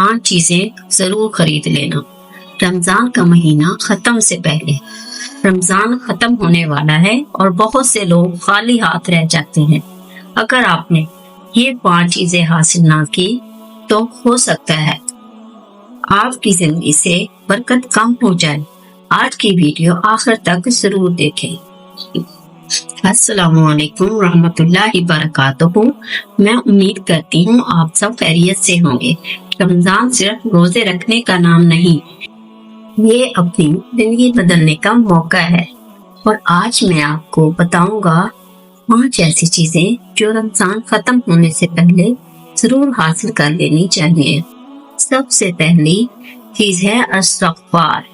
5 चीजें जरूर खरीद लेना। रमजान का महीना खत्म से पहले। रमजान खत्म होने वाला है और बहुत से लोग खाली हाथ रह जाते हैं। अगर आपने ये 5 चीजें हासिल ना की तो हो सकता है आपकी जिंदगी से बरकत कम हो जाए। आज की वीडियो आखिर तक जरूर देखें। अस्सलामुअलैकुम रहमतुल्लाहि बरकातुहू। मैं उम्मीद करती हूँ आप सब खैरियत से होंगे। रमजान सिर्फ रोजे रखने का नाम नहीं, ये अपनी जिंदगी बदलने का मौका है। और आज मैं आपको बताऊंगा 5 ऐसी चीजें जो रमजान खत्म होने से पहले जरूर हासिल कर लेनी चाहिए। सबसे पहली चीज है इस्तग़फ़ार।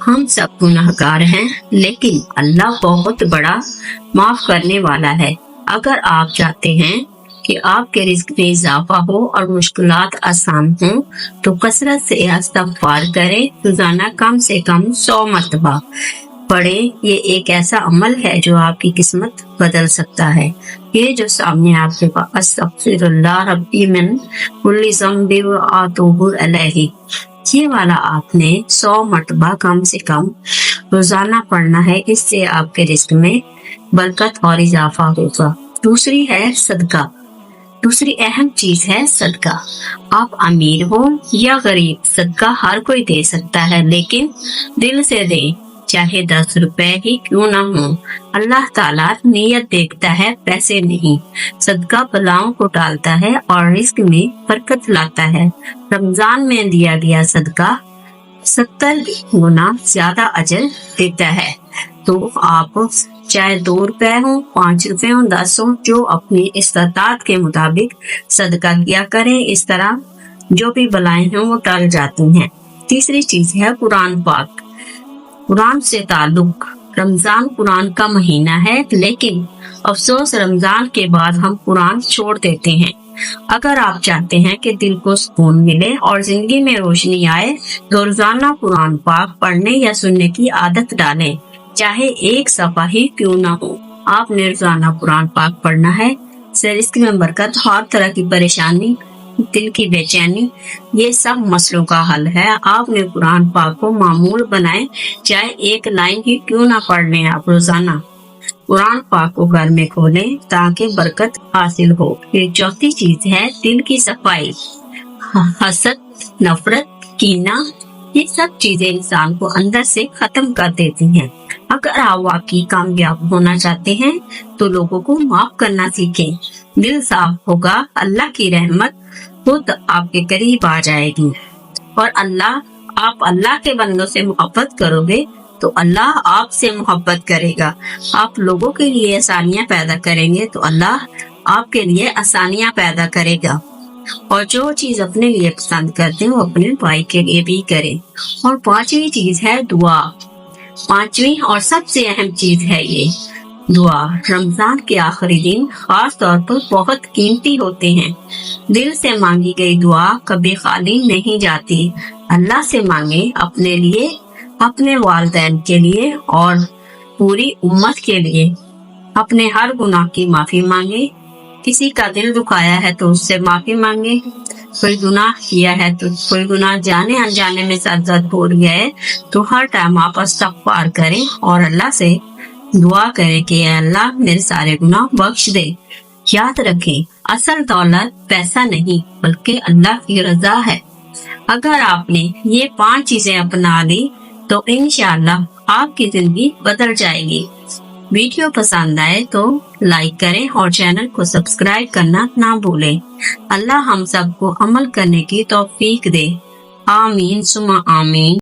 हम सब गुनाहगार हैं, लेकिन अल्लाह बहुत बड़ा माफ करने वाला है। अगर आप चाहते हैं कि आपके रिस्क में इजाफा हो और मुश्किलात आसान हो तो कसरत से इस्तग़फ़ार करें। रोजाना कम से कम 100 मरतबा पढ़ें। ये एक ऐसा अमल है जो आपकी किस्मत बदल सकता है। ये जो सामने आपके पास अस्तग़फ़िरुल्लाह रब्बी मिन कुल्ली ज़ंबि व अतूबु अलैहि, ये वाला आपने 100 मरतबा कम से कम रोजाना पढ़ना है। इससे आपके रिस्क में बरकत और इजाफा होगा। दूसरी है सदका। दूसरी अहम चीज है सदका। आप अमीर हो या गरीब, सदका हर कोई दे सकता है, लेकिन दिल से दे, चाहे 10 रुपए ही क्यों ना हो। अल्लाह ताला नियत देखता है, पैसे नहीं। सदका बलाओं को टालता है और रिस्क में बरकत लाता है। रमजान में दिया गया सदका 70 गुना ज्यादा अजर देता है। तो आप चाहे 2 रुपए हो, 5 रुपए हो, 10 हो, जो अपनी इस्तात के मुताबिक सदका किया करें। इस तरह जो भी बलाएं हैं वो टल जाती हैं। तीसरी चीज है कुरान पाक। कुरान से ताल्लुक। रमजान कुरान का महीना है, लेकिन अफसोस रमजान के बाद हम कुरान छोड़ देते हैं। अगर आप चाहते हैं कि दिल को सुकून मिले और जिंदगी में रोशनी आए तो रोजाना कुरान पाक पढ़ने या सुनने की आदत डालें, चाहे 1 सफ़ा ही क्यों ना हो। आपने रोजाना कुरान पाक पढ़ना है। इससे रिस्क में बरकत, हर तरह की परेशानी, दिल की बेचैनी, ये सब मसलों का हल है। आपने कुरान पाक को मामूल बनाए, चाहे 1 लाइन ही क्यों ना पढ़ लें आप रोजाना। कुरान पाक को घर में खोलें ताकि बरकत हासिल हो। फिर चौथी चीज है दिल की सफाई। हसद, नफरत, कीना, ये सब चीजें इंसान को अंदर से खत्म कर देती हैं। अगर आप वाकई कामयाब होना चाहते हैं तो लोगों को माफ करना सीखें। दिल साफ होगा, अल्लाह की रहमत खुद आपके करीब आ जाएगी। और आप अल्लाह के बंदों से मोहब्बत करोगे तो अल्लाह आपसे मोहब्बत करेगा। आप लोगों के लिए आसानियां पैदा करेंगे तो अल्लाह आपके लिए आसानियां पैदा करेगा। और जो चीज अपने लिए पसंद करते हैं वो अपने भाई के लिए भी करें। और 5वीं चीज है दुआ। 5वीं और सबसे अहम चीज है ये दुआ। रमजान के आखिरी दिन खास तौर पर बहुत कीमती होते हैं। दिल से मांगी गई दुआ कभी खाली नहीं जाती। अल्लाह से मांगे अपने लिए, अपने वालिदैन के लिए और पूरी उम्मत के लिए। अपने हर गुनाह की माफी मांगे। किसी का दिल दुखाया है तो उससे माफी मांगे। कोई गुनाह किया है तो कोई गुनाह जाने अनजाने में सर भूल गए तो हर टाइम आप इस्तग़फ़ार करें और अल्लाह से दुआ करें कि अल्लाह मेरे सारे गुनाह बख्श दे। याद रखें, असल दौलत पैसा नहीं बल्कि अल्लाह की रजा है। अगर आपने ये 5 चीजें अपना ली तो इंशाअल्लाह आपकी जिंदगी बदल जाएगी। वीडियो पसंद आए तो लाइक करें और चैनल को सब्सक्राइब करना ना भूलें। अल्लाह हम सबको अमल करने की तौफीक दे। आमीन सुमा आमीन।